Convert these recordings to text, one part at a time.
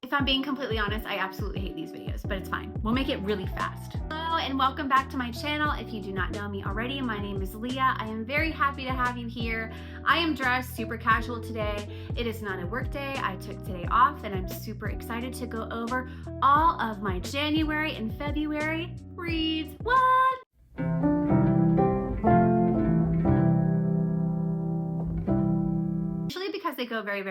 If I'm being completely honest, I absolutely hate these videos, but it's fine. We'll make it really fast. Hello and welcome back to my channel. If you do not know me already, my name is Leah. I am very happy to have you here. I am dressed super casual today. It is not a work day. I took today off and I'm super excited to go over all of my January and February reads. What? Because they go very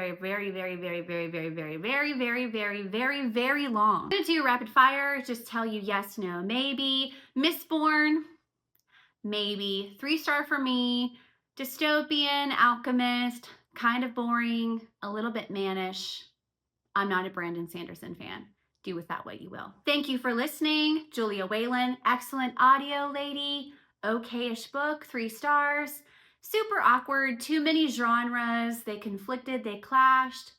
long. I'm gonna do rapid fire, just tell you yes, no, maybe. Mistborn, maybe. 3-star for me. Dystopian, Alchemist, kind of boring, a little bit mannish. I'm not a Brandon Sanderson fan. Do with that what you will. Thank you for listening. Julia Whalen, excellent audio lady. Okay-ish book, 3 stars. Super awkward, too many genres, they conflicted, they clashed.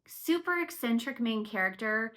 Super eccentric main character.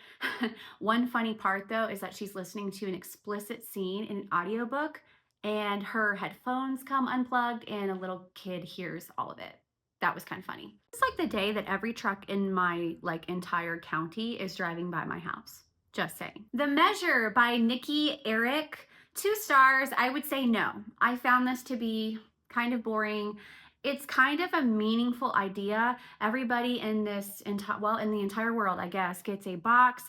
One funny part though is that she's listening to an explicit scene in an audiobook and her headphones come unplugged and a little kid hears all of it. That was kind of funny. It's like the day that every truck in my entire county is driving by my house. Just saying. The Measure by Nikki Eric, 2 stars. I would say no. I found this to be kind of boring. It's kind of a meaningful idea. Everybody in this, in the entire world, I guess, gets a box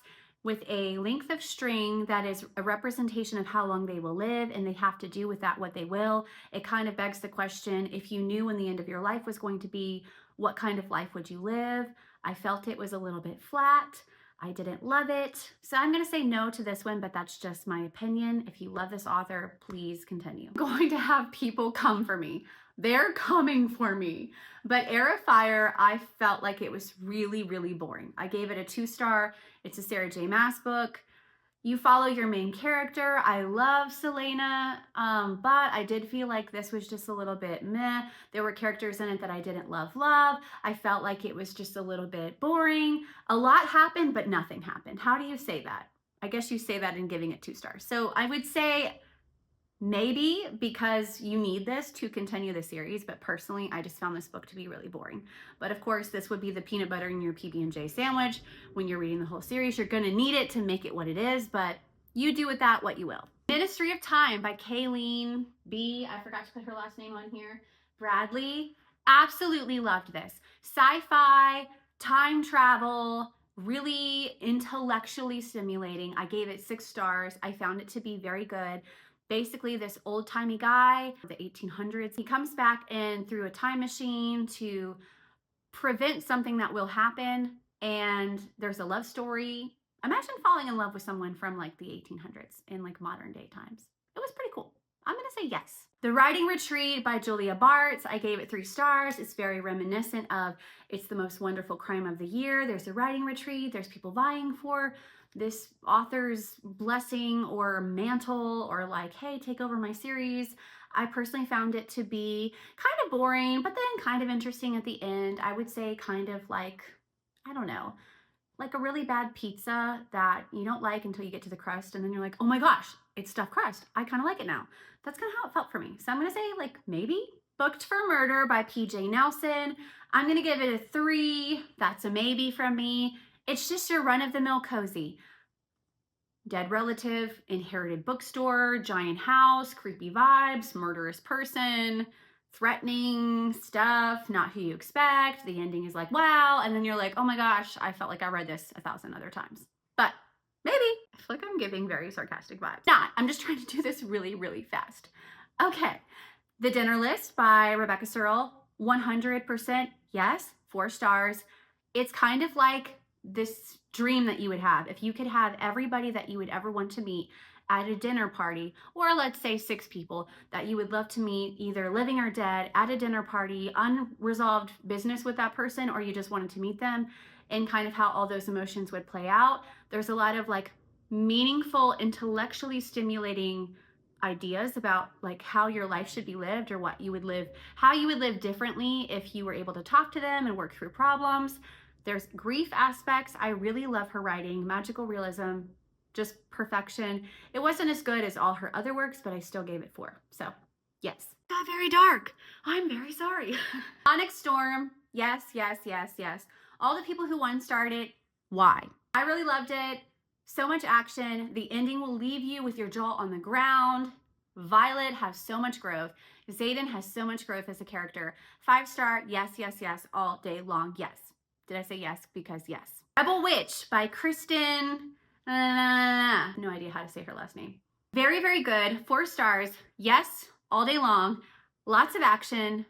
with a length of string that is a representation of how long they will live, and they have to do with that what they will. It kind of begs the question, if you knew when the end of your life was going to be, what kind of life would you live? I felt it was a little bit flat. I didn't love it. So I'm gonna say no to this one, but that's just my opinion. If you love this author, please continue. I'm going to have people come for me. They're coming for me. But Air of Fire, I felt like it was really boring. I gave it a 2-star. It's a Sarah J. Maas book. You follow your main character. I love Selena, but I did feel like this was just a little bit meh. There were characters in it that I didn't love. I felt like it was just a little bit boring. A lot happened, but nothing happened. How do you say that? I guess you say that in giving it 2 stars. So I would say maybe, because you need this to continue the series, but personally, I just found this book to be really boring. But of course, this would be the peanut butter in your PB&J sandwich. When you're reading the whole series, you're gonna need it to make it what it is, but you do with that what you will. Ministry of Time by Kayleen B. I forgot to put her last name on here. Bradley. Absolutely loved this. Sci-fi, time travel, really intellectually stimulating. I gave it 6 stars. I found it to be very good. Basically, this old-timey guy, the 1800s, he comes back in through a time machine to prevent something that will happen, and there's a love story. Imagine falling in love with someone from the 1800s in modern day times. It was pretty cool. I'm gonna say yes. The Writing Retreat by Julia Bartz, I gave it 3 stars. It's very reminiscent of It's the Most Wonderful Crime of the Year. There's a writing retreat, there's people vying for this author's blessing or mantle, or hey, take over my series. I personally found it to be kind of boring, but then kind of interesting at the end. I would say kind of I don't know, like a really bad pizza that you don't like until you get to the crust, and then you're like, oh my gosh, it's stuffed crust. I kind of like it now. That's kind of how it felt for me. So I'm gonna say maybe. Booked for Murder by PJ Nelson. I'm gonna give it a 3. That's a maybe from me. It's just your run-of-the-mill cozy. Dead relative, inherited bookstore, giant house, creepy vibes, murderous person, threatening stuff, not who you expect. The ending is wow, and then you're like, oh my gosh, I felt like I read this 1,000 other times. But maybe. I feel like I'm giving very sarcastic vibes. Not, I'm just trying to do this really fast. Okay, The Dinner List by Rebecca Searle, 100% yes, 4 stars. It's kind of like this dream that you would have. If you could have everybody that you would ever want to meet at a dinner party, or let's say 6 people that you would love to meet, either living or dead, at a dinner party, unresolved business with that person, or you just wanted to meet them, and kind of how all those emotions would play out. There's a lot of meaningful, intellectually stimulating ideas about how your life should be lived, or what you would live, how you would live differently if you were able to talk to them and work through problems. There's grief aspects. I really love her writing, magical realism, just perfection. It wasn't as good as all her other works, but I still gave it 4. So yes. Got very dark. I'm very sorry. Onyx Storm. Yes. All the people who 1-starred it, why? I really loved it. So much action. The ending will leave you with your jaw on the ground. Violet has so much growth. Xaden has so much growth as a character. 5-star, yes, yes, yes, all day long, yes. Did I say yes? Because yes. Rebel Witch by Kristen. No idea how to say her last name. Very, very good. 4 stars. Yes, all day long. Lots of action.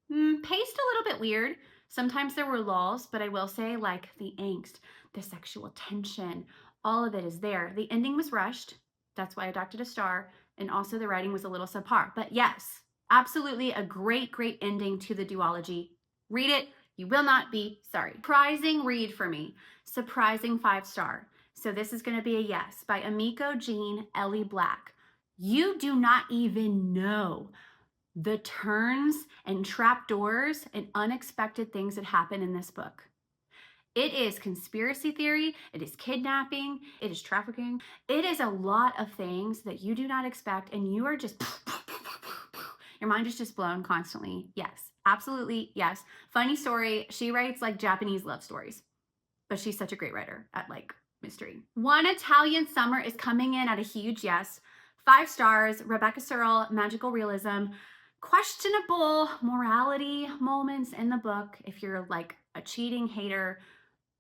Paced a little bit weird. Sometimes there were lulls, but I will say, like, the angst, the sexual tension, all of it is there. The ending was rushed. That's why I docked it a star. And also the writing was a little subpar. But yes, absolutely a great, great ending to the duology. Read it. You will not be sorry. Surprising read for me. Surprising 5-star. So this is going to be a yes by Amiko Jean Ellie Black. You do not even know the turns and trapdoors and unexpected things that happen in this book. It is conspiracy theory, it is kidnapping, it is trafficking. It is a lot of things that you do not expect, and you are just, your mind is just blown constantly. Yes, absolutely, yes. Funny story, she writes like Japanese love stories, but she's such a great writer at like mystery. One Italian Summer is coming in at a huge yes. 5 stars, Rebecca Searle, magical realism. Questionable morality moments in the book if you're like a cheating hater,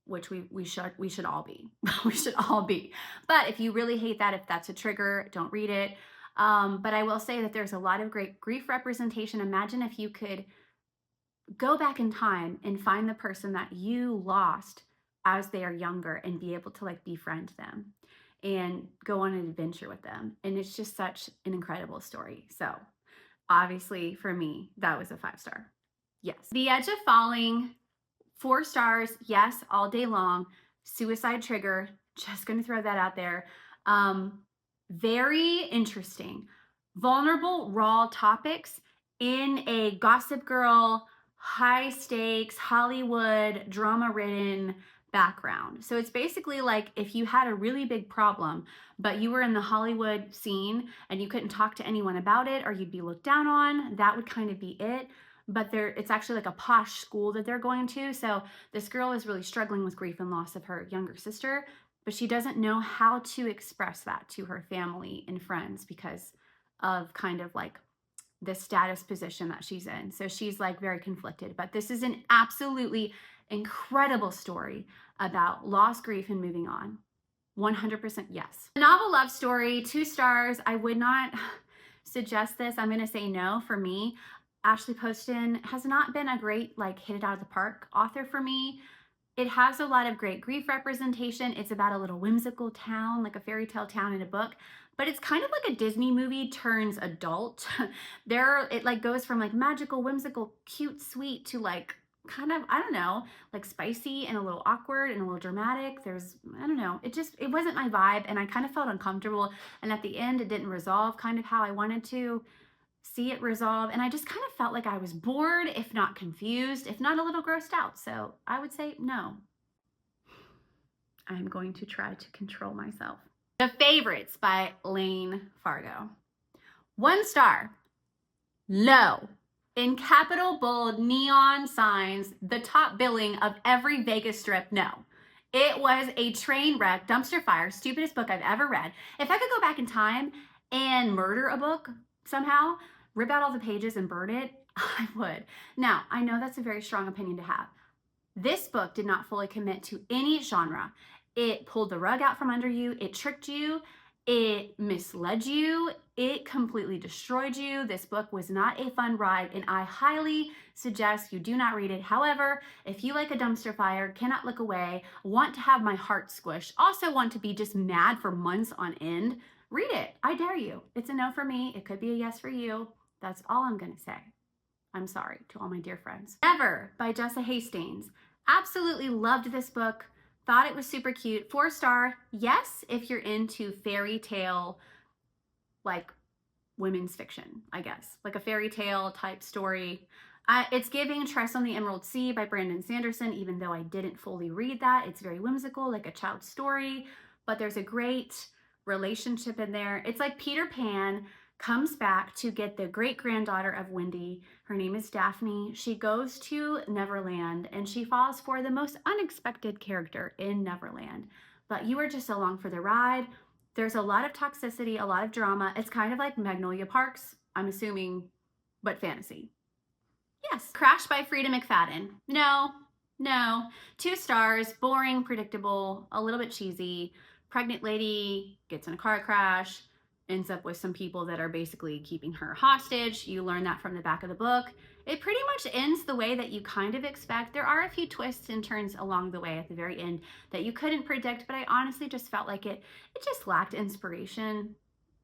which we should all be. We should all be. But if you really hate that, if that's a trigger, don't read it. But I will say that there's a lot of great grief representation. Imagine if you could go back in time and find the person that you lost as they are younger and be able to like befriend them and go on an adventure with them. And it's just such an incredible story. So obviously for me, that was a 5-star. Yes. The Edge of Falling, 4 stars. Yes, all day long. Suicide trigger. Just going to throw that out there. Very interesting. Vulnerable, raw topics in a Gossip Girl, high stakes, Hollywood, drama ridden background. So it's basically like if you had a really big problem, but you were in the Hollywood scene and you couldn't talk to anyone about it or you'd be looked down on, that would kind of be it. But it's actually like a posh school that they're going to. So this girl is really struggling with grief and loss of her younger sister, but she doesn't know how to express that to her family and friends because of kind of like the status position that she's in. So she's like very conflicted, but this is an absolutely incredible story about loss, grief, and moving on. 100% yes. A novel love story, 2 stars. I would not suggest this. I'm going to say no for me. Ashley Poston has not been a great like hit it out of the park author for me. It has a lot of great grief representation. It's about a little whimsical town, like a fairy tale town in a book, but it's kind of like a Disney movie turns adult. It like goes from like magical, whimsical, cute, sweet to like kind of, I don't know, like spicy and a little awkward and a little dramatic. I don't know, it wasn't my vibe and I kind of felt uncomfortable. And at the end, it didn't resolve kind of how I wanted to see it resolve. And I just kind of felt like I was bored, if not confused, if not a little grossed out. So I would say no. I'm going to try to control myself. The Favorites by Lane Fargo. 1 star. Low. In capital bold neon signs, the top billing of every Vegas strip, no. It was a train wreck, dumpster fire, stupidest book I've ever read. If I could go back in time and murder a book somehow, rip out all the pages and burn it, I would. Now, I know that's a very strong opinion to have. This book did not fully commit to any genre. It pulled the rug out from under you. It tricked you. It misled you. It completely destroyed you. This book was not a fun ride, and I highly suggest you do not read it. However, if you like a dumpster fire, cannot look away, want to have my heart squished, also want to be just mad for months on end, read it. I dare you. It's a no for me. It could be a yes for you. That's all I'm going to say. I'm sorry to all my dear friends. Never by Jessa Hastings. Absolutely loved this book. Thought it was super cute. 4 star. Yes, if you're into fairy tale, like women's fiction, I guess. Like a fairy tale type story. It's giving Tress on the Emerald Sea by Brandon Sanderson, even though I didn't fully read that. It's very whimsical, like a child's story, but there's a great relationship in there. It's like Peter Pan comes back to get the great-granddaughter of Wendy. Her name is Daphne. She goes to Neverland and she falls for the most unexpected character in Neverland. but you are just along for the ride. There's a lot of toxicity, a lot of drama. It's kind of like Magnolia Parks, I'm assuming, but fantasy. Yes. Crashed by Frida McFadden. No, no. 2 stars, boring, predictable, a little bit cheesy. Pregnant lady gets in a car crash, ends up with some people that are basically keeping her hostage. You learn that from the back of the book. It pretty much ends the way that you kind of expect. There are a few twists and turns along the way at the very end that you couldn't predict, but I honestly just felt like it just lacked inspiration.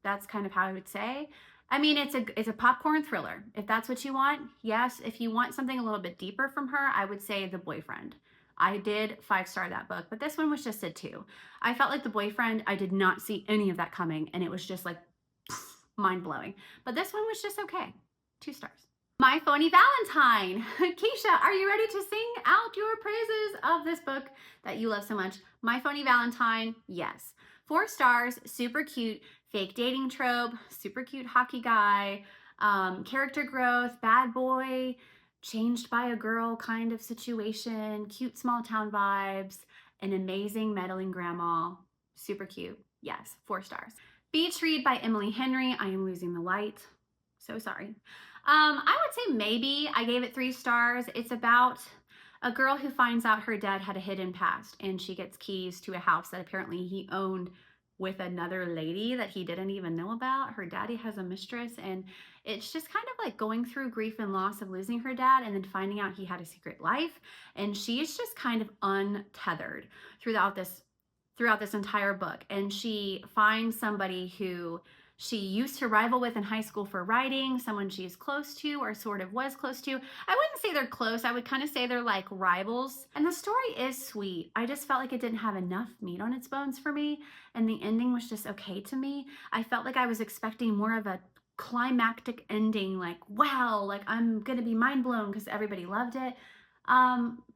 That's kind of how I would say. I mean, it's a popcorn thriller. If that's what you want, yes. If you want something a little bit deeper from her, I would say The Boyfriend. I did 5-star that book, but this one was just a 2. I felt like The Boyfriend, I did not see any of that coming, and it was just like mind-blowing. But this one was just okay. 2 stars. My Phony Valentine. Keisha, are you ready to sing out your praises of this book that you love so much? My Phony Valentine, yes. 4 stars, super cute, fake dating trope, super cute hockey guy, character growth, bad boy, changed by a girl kind of situation, cute small town vibes, an amazing meddling grandma, super cute. Yes, 4 stars. Beach Read by Emily Henry. I am losing the light. So sorry. I would say maybe. I gave it 3 stars. It's about a girl who finds out her dad had a hidden past, and she gets keys to a house that apparently he owned with another lady that he didn't even know about. Her daddy has a mistress, and it's just kind of like going through grief and loss of losing her dad and then finding out he had a secret life. And she's just kind of untethered throughout this entire book. And she finds somebody who she used to rival with in high school for writing, someone she's close to or sort of was close to. I wouldn't say they're close. I would kind of say they're like rivals. And the story is sweet. I just felt like it didn't have enough meat on its bones for me. And the ending was just okay to me. I felt like I was expecting more of a climactic ending, like, wow, like I'm going to be mind blown because everybody loved it.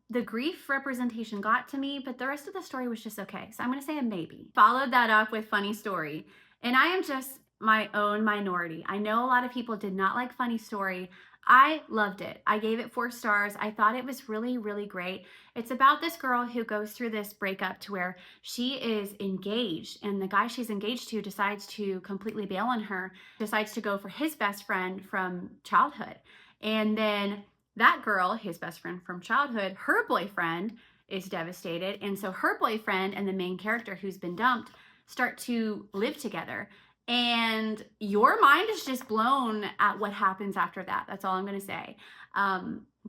The grief representation got to me, but the rest of the story was just okay. So I'm going to say a maybe. Followed that up with Funny Story. And I am just my own minority. I know a lot of people did not like Funny Story. I loved it. I gave it 4 stars. I thought it was really, really great. It's about this girl who goes through this breakup to where she is engaged, and the guy she's engaged to decides to completely bail on her, decides to go for his best friend from childhood. And then that girl, his best friend from childhood, her boyfriend is devastated. And so her boyfriend and the main character who's been dumped start to live together. And your mind is just blown at what happens after that. That's all I'm going to say.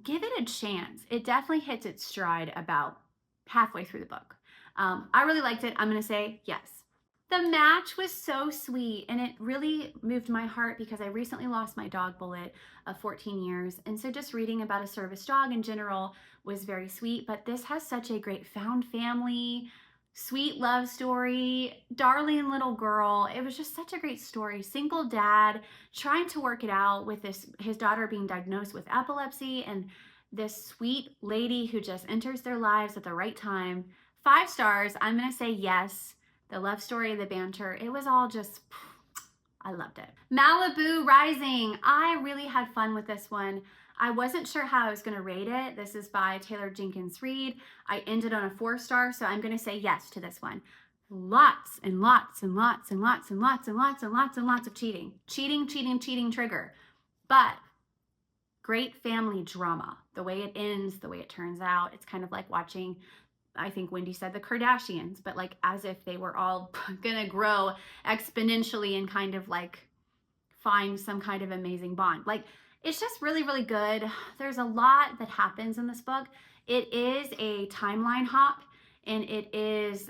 Give it a chance. It definitely hits its stride about halfway through the book. I really liked it. I'm going to say yes. The Match was so sweet, and it really moved my heart because I recently lost my dog Bullet of 14 years. And so just reading about a service dog in general was very sweet. But this has such a great found family, sweet love story, darling little girl. It was just such a great story. Single dad trying to work it out with his daughter being diagnosed with epilepsy, and this sweet lady who just enters their lives at the right time. 5 stars. I'm going to say yes. The love story, the banter, it was all just, I loved it. Malibu Rising. I really had fun with this one. I wasn't sure how I was going to rate it. This is by Taylor Jenkins Reid. I ended on a 4 star, so I'm going to say yes to this one. Lots and lots and lots and lots and lots and lots and lots and lots of cheating. Cheating trigger. But great family drama. The way it ends, the way it turns out, it's kind of like watching, I think Wendy said the Kardashians, but like as if they were all gonna grow exponentially and kind of like find some kind of amazing bond. Like, it's just really, really good. There's a lot that happens in this book. It is a timeline hop, and it is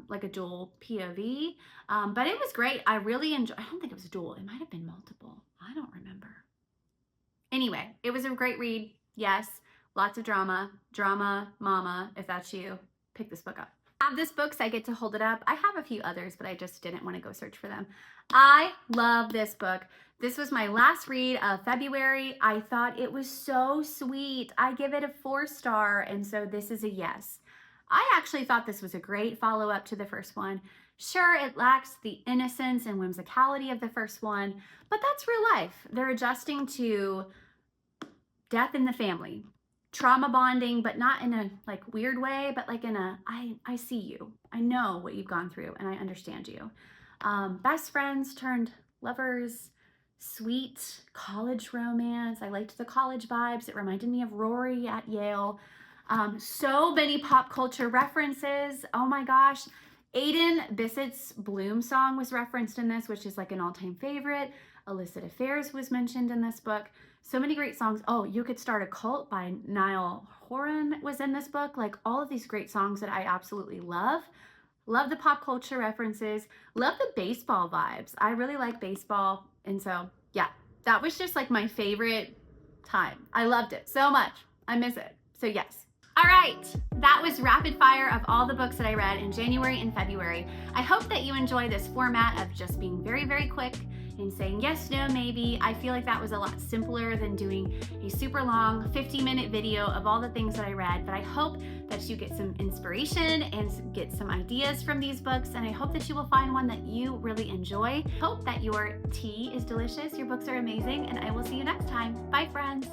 like a dual POV, but it was great. I really enjoyed. I don't think it was a dual. It might have been multiple. I don't remember. Anyway, it was a great read. Yes, lots of drama. Drama, mama, if that's you, pick this book up. I have this book, so I get to hold it up. I have a few others, but I just didn't want to go search for them. I love this book. This was my last read of February. I thought it was so sweet. I give it a 4 star, and so this is a yes. I actually thought this was a great follow-up to the first one. Sure, it lacks the innocence and whimsicality of the first one, but that's real life. They're adjusting to death in the family. trauma bonding, but not in a like weird way, but like in a, I see you. I know what you've gone through and I understand you. Best friends turned lovers, sweet college romance. I liked the college vibes. It reminded me of Rory at Yale. So many pop culture references. Oh my gosh. Aiden Bissett's Bloom song was referenced in this, which is like an all-time favorite. Illicit Affairs was mentioned in this book. So many great songs. Oh, You Could Start a Cult by Niall Horan was in this book. Like all of these great songs that I absolutely love. Love the pop culture references. Love the baseball vibes. I really like baseball. And so, yeah, that was just like my favorite time. I loved it so much. I miss it. So yes. All right, that was rapid fire of all the books that I read in January and February. I hope that you enjoy this format of just being very, very quick and saying yes, no, maybe. I feel like that was a lot simpler than doing a super long 50-minute video of all the things that I read, but I hope that you get some inspiration and get some ideas from these books, and I hope that you will find one that you really enjoy. Hope that your tea is delicious, your books are amazing, and I will see you next time. Bye, friends.